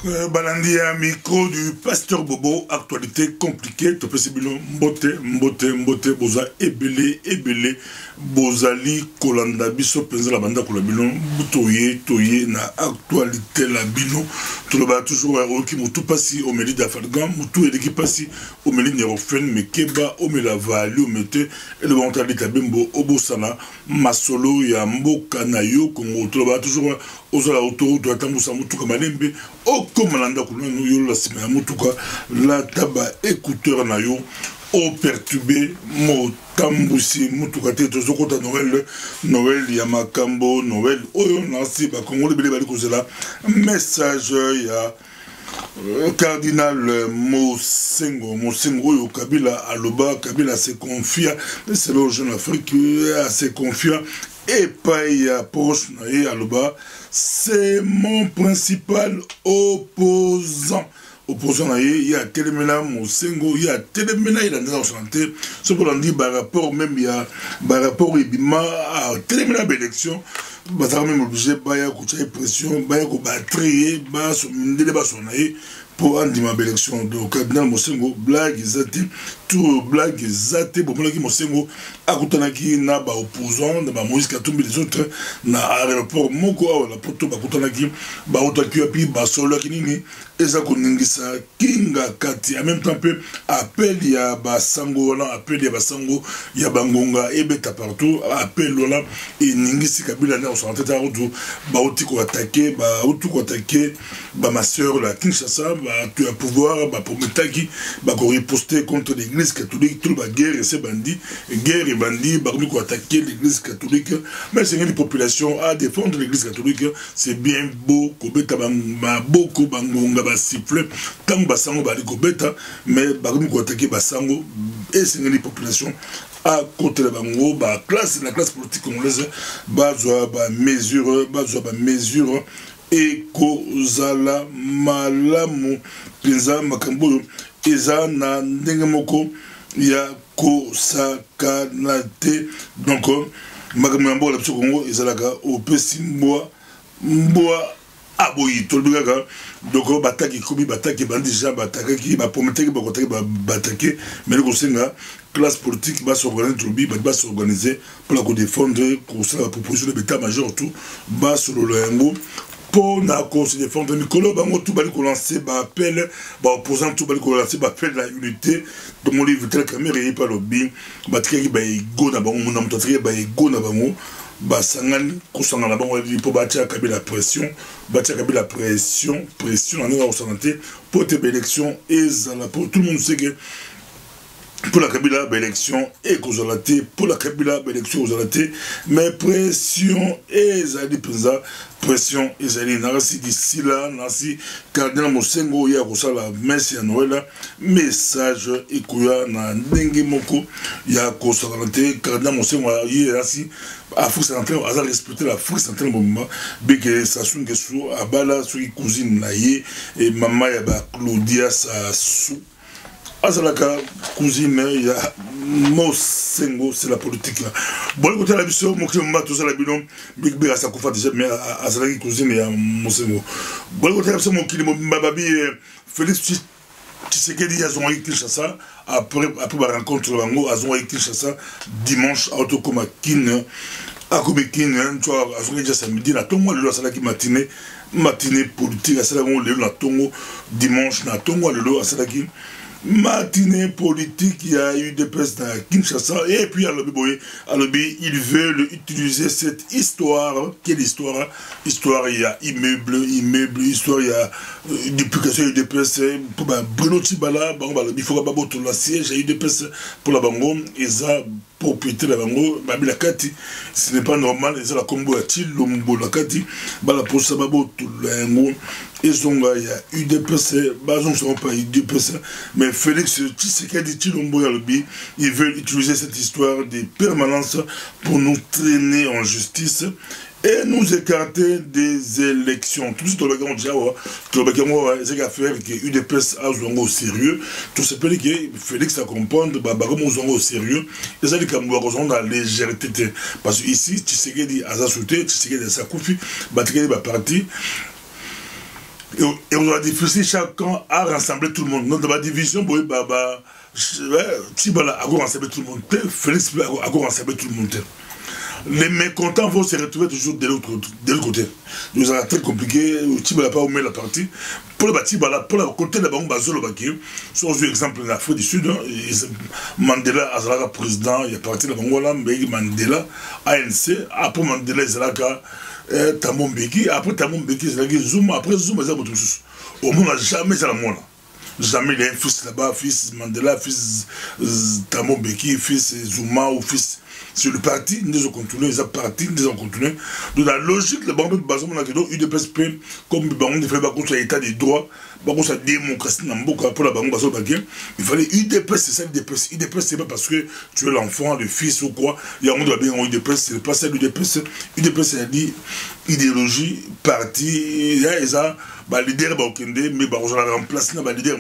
Balandia, micro du pasteur Bobo, actualité compliquée, tu peux se dire mbote, boza, ebele, bozali, kolanda, biso, penza la banda, kolabino, toye, na actualité la bino, tout le bas toujours, qui m'a tout passé au Méli d'Afalgan, tout est qui passe au Méli Nérofen, mais keba, au Méla Vali, au Mété, et le ventre de Tabimbo, au Bosana, Masolo, ya Mboka, Nayo, Congo, tout le bas toujours, aux autour de la Tambousa, Moutou, Malembe, au Komalanda, nous la semaine, Moutouka, la taba écouteur Nayo, au perturbé, mo Tamboussi, Moutouka, Tezokota, Noël, Yamakambo, Noël, Oyo, Nancy, Bakongo, le Bélé Kozela, message, ya. Cardinal Mosengo, Oyo Kabila Aloba, Kabila se confia, c'est le jeune Afrique, se confia, et paye proche et Aloba, c'est mon principal opposant. Opposant il y a Télémena Mosengo, il y a Télémena, il a déjà chanté, ce qu'on dit par rapport même, il y a par rapport à Télémena d'élection. Bazar même obligé baya kucha pression baya ko batterie ba so ndele ba sonaye pour andima élection de cardinal Mosengo blague zati tout blague zati bon qui Mosengo akutanaki na ba opposant na ba Moïse Katumbi les autres na aéroport moko la poto ba kutanaki ba otaki api ba solo kinini eza koningisa kinga kati en même temps peu appel ya ba sango na appel ya ba sango ya bangonga ebeta partout appel là et ningisi Kabila na on tête à retour ba oti ko attaquer ba ma sœur la Kinshasa ba tu as pouvoir ba pour metaki ba ko riposter contre l'église catholique tout ba guerre et ces bandits guerre et bandits ba ko attaquer l'église catholique mais c'est une population à défendre l'église catholique c'est bien beau ko beta ba beaucoup bangonga ba siffler tant ba sango ba ko beta mais ba ko attaquer ba sango et c'est une population à côté de bango la classe politique congolaise bazwa ba mesure et kozala malamu penza makambo eza na ndenge moko ya kosakanate donc makambo la biso Congo ezalaka opesi mboa aboyi tolbika donc bataki kobi bataki bandi déjà batakaki ba prometaki ba kotaki ba bataki mais le kosenga classe politique va s'organiser trobi va s'organiser pour la défendre pour la proposition de l'état-major tout bas sur le lengo pour na se défendre Nicolas bango tout bali ko lancer ba appel ba opposant tout bali ko lancer ba appel la unité de mon livre tel caméra et pas lobby bataki ba ego na bango na mutaki ba ego na bango basangani kusangana bango pour batia Kabila pression en est au santé pour tes élections et pour tout le monde sait que pour la Kabila élection et causalité pour la Kabila élection causalité mais pression et zali penza pression et zali narasi d'ici là nasi cardinal Mosengo ya kosala messe ya Noël message ekuya na ndenge moko ya causalité cardinal Mosengo ya nasi Afrique centrale a respecté l'Afrique centrale moment beke sasunge sou abala sou cousine na ye et maman ya ba Claudia Sassou Azalaka cousine ya Mosengo c'est la politique là. Bon côté la biso mo kima tout ça la binom big big asa kufa déjà mais azalaki cousine ya Mosengo. Bon côté la biso mo kili mo babi Félix Tshisekedi ya zonga Kinshasa après la rencontre bango azonga Kinshasa dimanche à Otokoma Kin à Kobekin tu vois azonga déjà samedi na tongo le asalaki matinée politique asalaki le na tongo dimanche na tongo le asalaki matinée politique, il y a eu des personnes à Kinshasa et puis à l'obé, ils veulent utiliser cette histoire. Quelle histoire? Histoire, il y a immeuble, histoire, il y a duplication, il y a des personnes pour Bruno Tibala, il faut que la siège, il y a eu des personnes pour la Bango, et ça, propriété de la Bango, la Kati, ce n'est pas normal, et ça, la combo a-t-il, l'ombo, la Kati, la pour ça, ils ont eu des personnes, ils ne seront pas eu des personnes, mais Félix Tshisekedi Tshilombo Yalobi, ils veulent utiliser cette histoire de permanence pour nous traîner en justice et nous écarter des élections. Tout ce que nous avons dit, c'est qu'affaire que UDPS a au sérieux. Tout ce que Félix a comprendre, au sérieux, et ça dit qu'on doit la légèreté. Parce que ici, Tshisekedi a sauté, Tshisekedi a sa koufi, Tshisekedi a parti. Et on a difficile chacun à rassembler tout le monde. Donc dans la division, Tibala a rassembler tout le monde. Félix a rassembler tout le monde. Les mécontents vont se retrouver toujours de l'autre côté. Nous avons très compliqué. Tibala n'a pas omis la partie. Pour le Tibala, pour le côté de la banque Bazolo Baki, sur exemple en Afrique du Sud, Mandela a président, il y a parti de la banque Mandela, ANC, après Mandela, il y a Thabo Mbeki, après Thabo Mbeki, il y a Zuma, après Zuma, il y a d'autres choses. Au monde n'a jamais été la monde. Jamais il y a un fils là-bas, fils Mandela, fils Thabo Mbeki, fils Zuma ou fils. Sur le parti, nous ont continué, ils ont parti, nous ont continué. Donc la logique, le banque de Bazoma, UDPSP, comme le banque de fait contre l'état des droits, contre la démocratie, pour la banque Bazoma, il fallait UDPS, c'est ça l'UDPS. UDPS, c'est pas parce que tu es l'enfant, le fils ou quoi. Il y a un monde qui va bien en UDPS, c'est pas ça l'UDPS. UDPS, c'est dit idéologie, parti, il y a les leader mais on la remplace les leader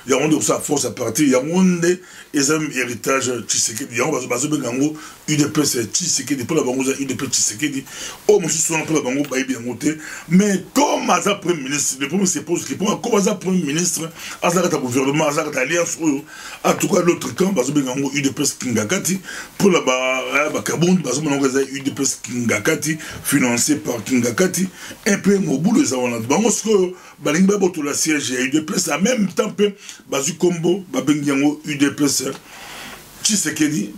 il y a un ça force à partir il y a un héritage Tshisekedi il y a un UDPS Tshisekedi pour la banque UDPS Tshisekedi oh monsieur son pour la banque bien monté mais comme à premier ministre le premier se pose comment à premier ministre à la gouvernement à la alliance en tout cas l'autre camp UDPS Kingakati pour la Kabund UDPS Kingakati financé par Kingakati un peu mobile les avons Balinga boto la siège et UDPS en même temps que Bazu Kombo Babengiango UDPS Tshisekedi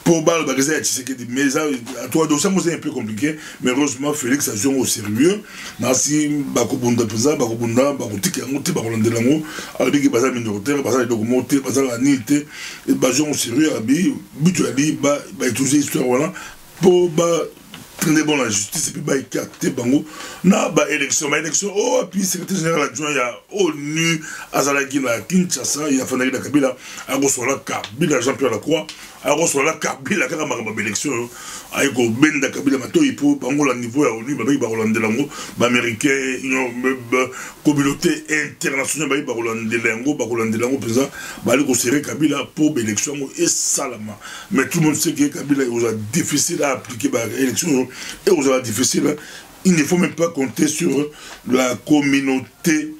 pour Bal Bagazé Tshisekedi mais ça toi donc ça c'est un peu compliqué mais heureusement Félix a joué au sérieux merci Bakobunda Pesa Bakobunda Bakotika Ngote Bakolandelango avec baza minoritaire baza documenté baza la nité et bazo au sérieux abi butu ali ba étudier histoire voilà pour très bon la justice et puis bah écarté bango na élection oh puis secrétaire général adjoint il y a ONU azalaki na Kinshasa il y a Fanaïda Kabila a reçoit Kabila Jean-Pierre Lacroix a reçoit Kabila kaka makamba élection ayiko benda Kabila matoyi pour bango la niveau ya ONU ba rolandelango ba américain communauté internationale ba rolandelango président ba ali ko serrer Kabila pour élection et salama mais tout le monde sait que Kabila est difficile à appliquer ba élection et vous avez difficile, il ne faut même pas compter sur la communauté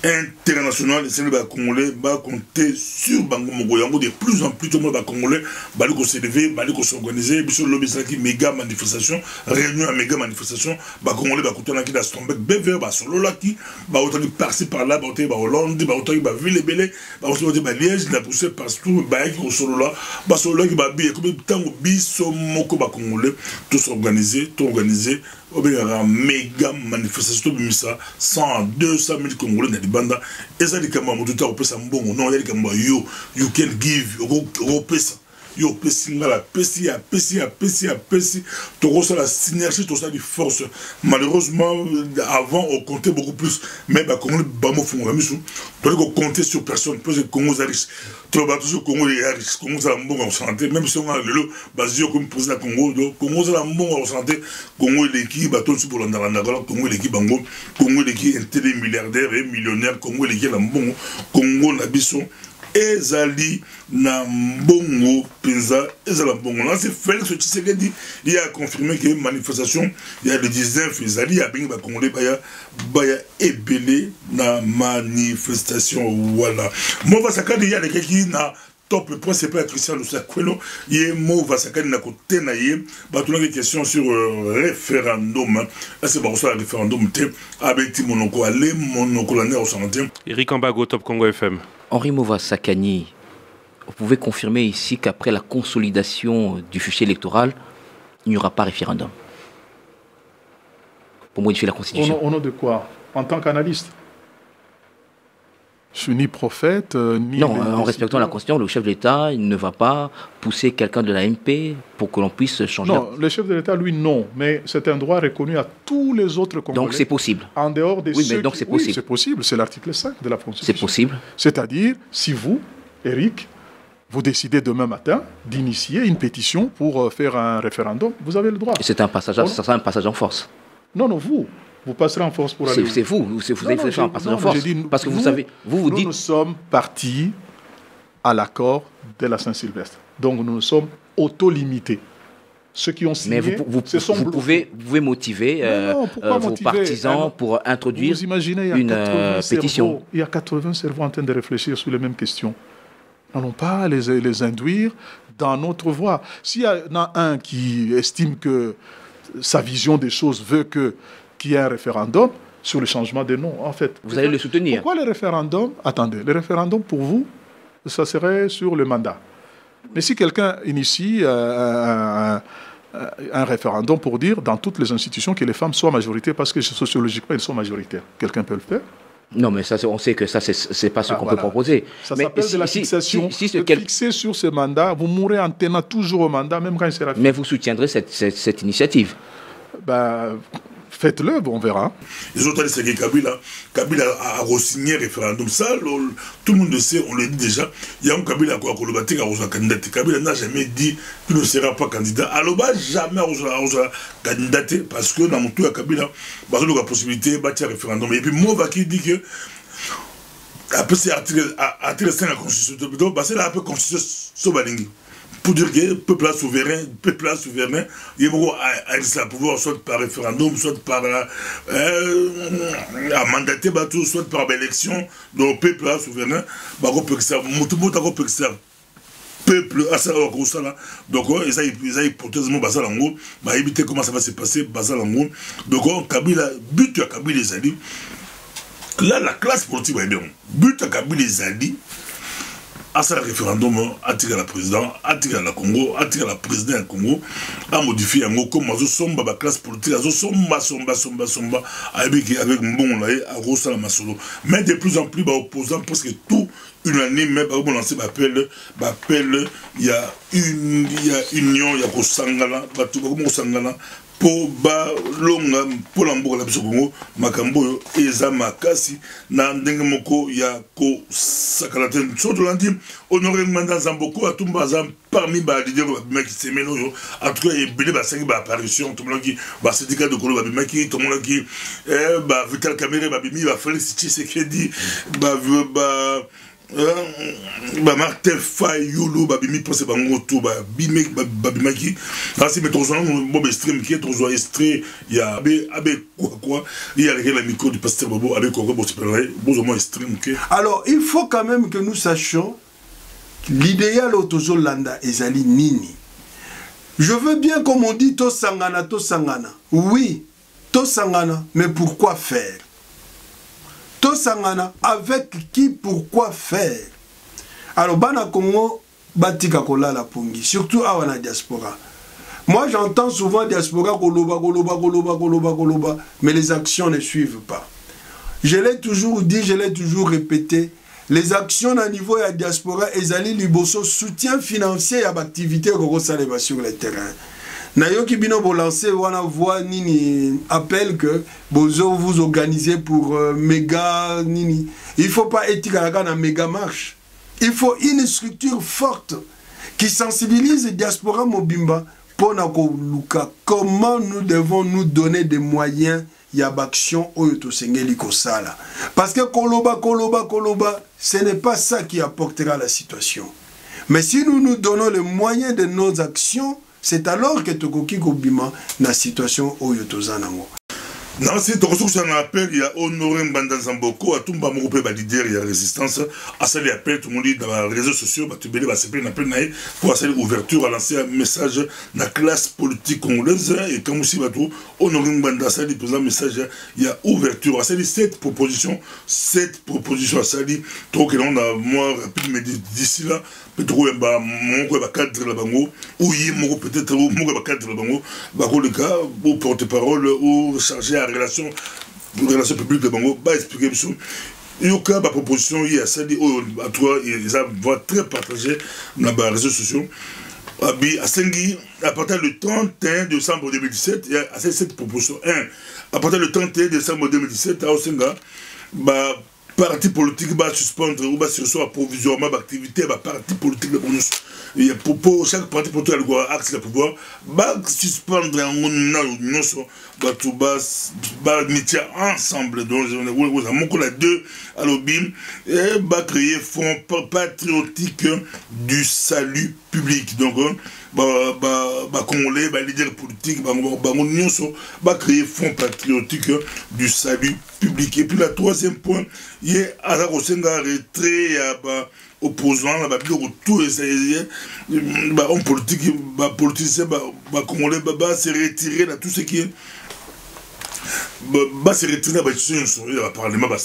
internationale c'est le Congolais va compter sur Bango Mogoyango de plus en plus tout le monde va Congolais va s'élever va s'organiser sur le qui méga manifestation réunion à méga manifestation va Congolais va couper qui la Stombek Bever va solo là qui va autant passer par là va Hollande va autant va ville belé va autant va Liège la pousser partout va qui solo là qui va bien comme temps biso moko va Congolais tout s'organiser tout organiser un méga manifestation de 100 200 000 Congolais dans les bandes et ça dit que moi tout à fait bon non il dit que moi you can give yo pessinga la pesi tout ça la synergie tout ça de force malheureusement avant on comptait beaucoup plus mais bah Congo bamo font la mission donc on comptait sur personne parce que Congo est riche tout bah toujours Congo est riche Congo ça la bon en santé même si on a le basio comme président Congo donc Congo ça la bon en santé Congo est l'équipe bah tout sur pour l'andalanda Congo est l'équipe bango Congo est l'équipe intelligent milliardaire et millionnaire Congo est l'équipe la bon Congo na biso ezali na mbongo penza ezala mbongo là c'est Félix Tshisekedi il a confirmé que manifestation il y a le 19 ezali ya bingi ba congolais baya ebele na manifestation voilà moi va sakadi il y a quelqu'un qui na top le point c'est pas Christian Lusakwelo yé mo va sakadi na côté na yé ba tout une question sur référendum c'est bon ça référendum avec Monoko aller Monoko l'année au 61 Eric Ambago Top Congo FM. Henri Mova Sakani, vous pouvez confirmer ici qu'après la consolidation du fichier électoral, il n'y aura pas référendum pour modifier la Constitution. Au nom de quoi? En tant qu'analyste? Je suis ni prophète, ni... Non, en respectant la Constitution, le chef de l'État ne va pas pousser quelqu'un de la MP pour que l'on puisse changer... Non, le chef de l'État, lui, non. Mais c'est un droit reconnu à tous les autres Congolais. Donc c'est possible. En dehors des... Oui, mais donc c'est possible. Oui, c'est possible. C'est l'article 5 de la Constitution. C'est possible. C'est-à-dire, si vous, Eric, vous décidez demain matin d'initier une pétition pour faire un référendum, vous avez le droit. Et c'est un passage, ça sera un passage en force. Non, non, vous passerez en force pour aller... C'est vous allez faire un passage en force. Parce que vous savez, vous dites... Nous sommes partis à l'accord de la Saint-Sylvestre. Donc nous nous sommes auto-limités. Ceux qui ont signé, Mais vous pouvez motiver pourquoi vos motiver partisans pour introduire vous imaginez, une pétition. Il y a 80 cerveaux en train de réfléchir sur les mêmes questions. N'allons pas les induire dans notre voie. S'il y en a un qui estime que sa vision des choses veut qu'il y ait un référendum sur le changement des noms, en fait. Vous allez le soutenir. Pourquoi le référendum? Attendez, le référendum pour vous, ça serait sur le mandat. Mais si quelqu'un initie un référendum pour dire dans toutes les institutions que les femmes soient majoritaires, parce que sociologiquement elles sont majoritaires, quelqu'un peut le faire? Non, mais ça, on sait que ça, c'est pas ce qu'on peut proposer. Ça mais s'appelle de la fixation. Fixé sur ce mandat, vous mourrez en tenant toujours au mandat, même quand il sera fixé. Mais vous soutiendrez cette initiative? Ben, faites-le, on verra. Ils ont dit que Kabila a re-signé référendum. Ça, tout le monde le sait, on le dit déjà. Il y a un Kabila qui a candidat. Kabila n'a jamais dit qu'il ne sera pas candidat. Alors, jamais candidat parce que dans mon tour, Kabila a la possibilité de bâtir un référendum. Et puis, moi, qui dit que après, c'est article 5 de la Constitution. Donc, c'est la Constitution Sobalingi. Pour dire que le peuple souverain, il a pouvoir soit par référendum, soit par mandaté, soit par élection, donc le peuple souverain, peuple à ça donc ils ont hypothèse éviter comment ça va se passer donc Kabila but à Kabila les alliés là la classe politique va bien but à Kabila les alliés à ce référendum, à tirer la président, à tirer la Congo, à tirer la président du Congo, à modifier un mot comme la classe politique, avec bon là, à Rosa la Masolo. Mais de plus en plus, opposants, parce que tout unanime, même pour lancer l'appel, il y a union, il y a Kosangala, Sangala. Pour l'ambour la Congo, Makambo eza makasi na ndenge moko ya ko sakalaten surtout lundi honoré Manda Zamboko a tumba zam parmi ba leader ba qui se mélange en tout cas il belé ba cinq ba apparition tout le monde qui ba syndicat de Kolo ba qui tout le monde qui ba Vital Kamerhe ba bimi ba Félix Tshisekedi ba Martin Fayulu babimi pense bango to babimi babimaki kasi mais ton bon stream qui est ton extrait il y a abe quoi il y a la micro du pasteur Bobo avec quoi bon moins stream que alors il faut quand même que nous sachions l'idéal autozo landa ezali nini. Je veux bien comme on dit to sangana oui to sangana mais pourquoi faire? Tosangana avec qui, pourquoi faire? Alors, Bana Congo, Batika Kola la Pongi, surtout à la diaspora. Moi, j'entends souvent diaspora, Goloba, mais les actions ne suivent pas. Je l'ai toujours dit, je l'ai toujours répété, les actions à niveau de la diaspora, Ezali Liboso, soutien financier à l'activité sur le terrain. Nayoki bino bo lancer wana voix nini appelle que bozo vous organisez pour méga nini. Il faut pas être na méga marche. Il faut une structure forte qui sensibilise la diaspora mobimba pour luka. Comment nous devons nous donner des moyens ya baction oyo to sengeli kosala. Parce que koloba, ce n'est pas ça qui apportera la situation. Mais si nous nous donnons les moyens de nos actions, c'est alors que Tokoki Kobima na situation oyo tozanango. Non, c'est un appel, il y a Honoré Mbanda Zamboko, à tout le monde, leader, il y a résistance, à ça, les appels, tout le monde dit dans les réseaux sociaux, tu vas s'appeler un appel pour essayer l'ouverture, à lancer un message dans la classe politique congolaise, et comme aussi, Honoré Mbanda, ça dit, un message, il y a ouverture, à ça, cette proposition, à ça, dit, trop que l'on a, moi, rapide, mais d'ici là, peut-être mon cadre là bango ou peut-être mon cadre là bango le cas ou porte-parole ou chargé à relation publique de bango va expliquer ça il y a une proposition il y a ça dit à toi ils vont très partager dans les réseaux sociaux à Sengi à partir du 31 décembre 2017 il y a cette proposition à partir du 31 décembre 2017 à Osenga parti politique va suspendre ou va sursoir provisoirement l'activité va parti politique de bonus et pour chaque parti politique a accès au pouvoir va suspendre va tout va mettre ensemble donc on a deux à l'obim et va créer fonds patriotique du salut public donc Congolais, leader politique, créer fonds patriotique du salut public. Et puis le troisième point, il y a un retrait opposant, tout homme politique, politicien, Congolais, se retirer de tout ce qui est se retirer dans le Parlement,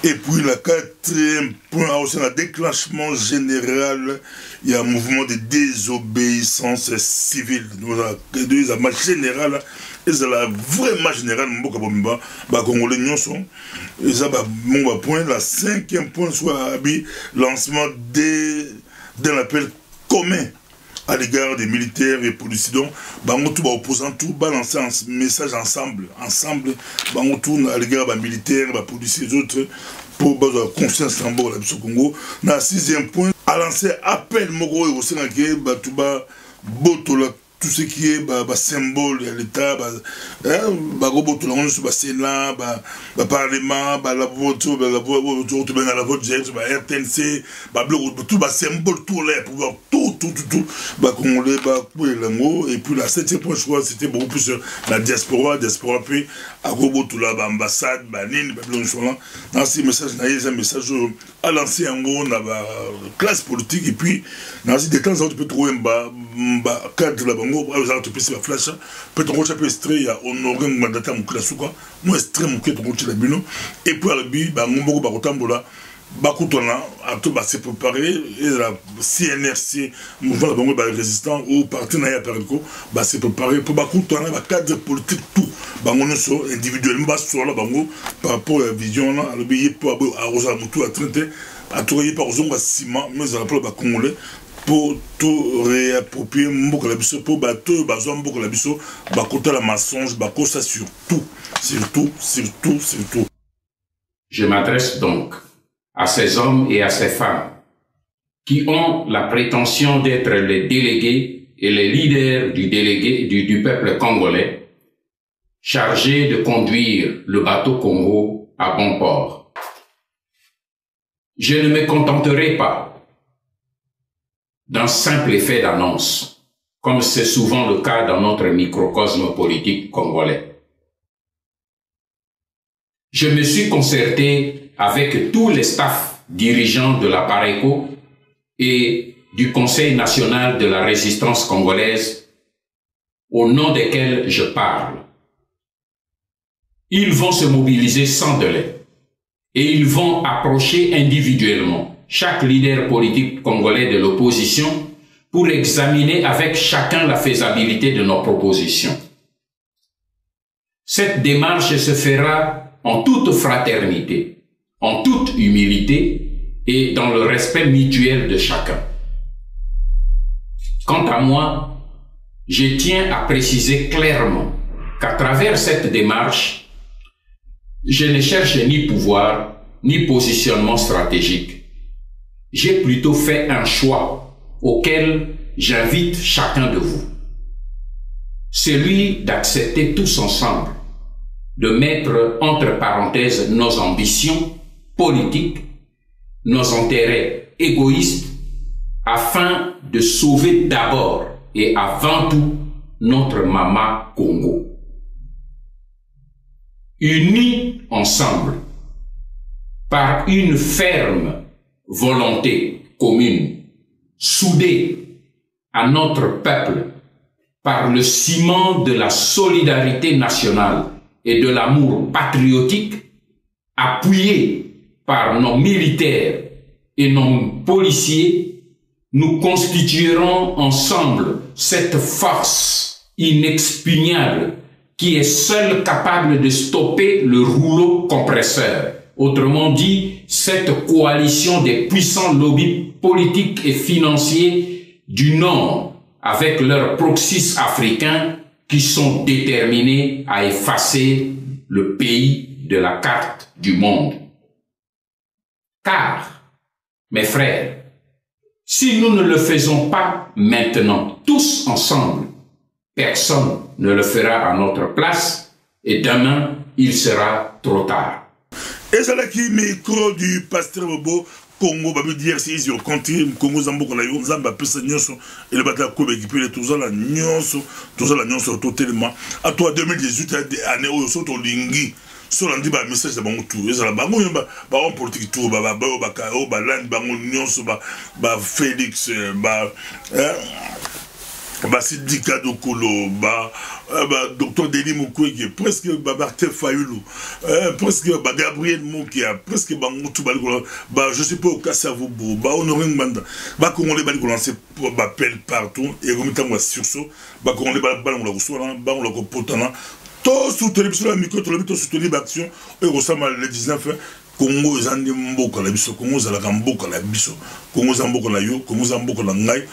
et puis le quatrième point, aussi le déclenchement général, il y a un mouvement de désobéissance civile. La marche générale, et c'est la vraie marche générale, Congolais sont. Et ça, mon point, le cinquième point, soit lancement d'un appel commun à l'égard des militaires et policiers. Donc, tout opposant tout balancer un message ensemble, tout à l'égard des militaires, des policiers et autres, pour la conscience en bord de Congo. Dans le sixième point, à lancer appel Moro et au Sénégal, tout ce qui est symbole de l'État, Sénat, Parlement, la vote, RTNC, tout symbole, tout l'air, pouvoir, tout, Congolais, et puis la septième point, je crois, c'était beaucoup plus sur la diaspora, puis à l'ambassade, dans ces messages, il y a un message à lancer en gros, dans la classe politique, et puis, dans des temps, on peut trouver un cadre là-bas. Flash peut-être qu'on peut extrait il y a honoré mandata muklasuka moi extrait muké to kochi la bino et puis albi ba ngombo ba kotambola ba kutona ato ba se préparer et la CNRC mouvement bango ba résistant ou partenariat perco ba se préparer pour ba kutona ba cadre politique tout bango so individuellement ba so la bango par rapport à la vision là albi pour arroser mutu à traiter à trouver par exemple ciment mais à la Congolais pour tout réapproprier la biso pour bateau bazon beaucoup la biso bakota la mensonge bakosa surtout. Je m'adresse donc à ces hommes et à ces femmes qui ont la prétention d'être les délégués et les leaders du peuple congolais chargés de conduire le bateau Congo à bon port. Je ne me contenterai pas d'un simple effet d'annonce, comme c'est souvent le cas dans notre microcosme politique congolais. Je me suis concerté avec tous les staffs dirigeants de la PARECO et du Conseil national de la résistance congolaise, au nom desquels je parle. Ils vont se mobiliser sans délai et ils vont approcher individuellement chaque leader politique congolais de l'opposition pour examiner avec chacun la faisabilité de nos propositions. Cette démarche se fera en toute fraternité, en toute humilité et dans le respect mutuel de chacun. Quant à moi, je tiens à préciser clairement qu'à travers cette démarche, je ne cherche ni pouvoir, ni positionnement stratégique. J'ai plutôt fait un choix auquel j'invite chacun de vous. Celui d'accepter tous ensemble de mettre entre parenthèses nos ambitions politiques, nos intérêts égoïstes, afin de sauver d'abord et avant tout notre Mama Congo. Unis ensemble par une ferme volonté commune, soudée à notre peuple par le ciment de la solidarité nationale et de l'amour patriotique, appuyé par nos militaires et nos policiers, nous constituerons ensemble cette force inexpugnable qui est seule capable de stopper le rouleau compresseur. Autrement dit, cette coalition des puissants lobbies politiques et financiers du Nord avec leurs proxys africains qui sont déterminés à effacer le pays de la carte du monde. Car, mes frères, si nous ne le faisons pas maintenant, tous ensemble, personne ne le fera à notre place et demain, il sera trop tard. Et c'est là qui micro du pasteur Bobo Congo babi DRC is your country Congo zamboka la yo nzamba pesa nyonso et le batla ko équiper tout ça la nyonso totalement à toi 2018 année où soto lingi so landi ba message de bango tout ezala bango ba on politique tout ba land bango nyonso ba Félix ba Sidika Dokolo docteur Denis Mukwege presque Martin Fayulu presque Gabriel Mokia presque bango tout je sais pas au Kassavobo Honoré Mbanda Congolais bali lancer appel partout et comme temps sursaut Congolais bali on la reçoit on la potana tout soutenir sur la micro tout soutenir l'action et ressemble le 19 Congo ezandi mboka la biso Congo za la mboka la biso Congo za mboka la yo Congo za mboka la ngai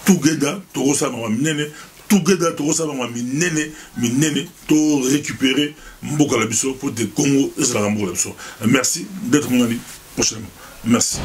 together to ça ma minene together to ça ma minene to récupérer mboka la biso pour te Congo ezala mboka la biso. Merci d'être mon ami prochainement. Merci.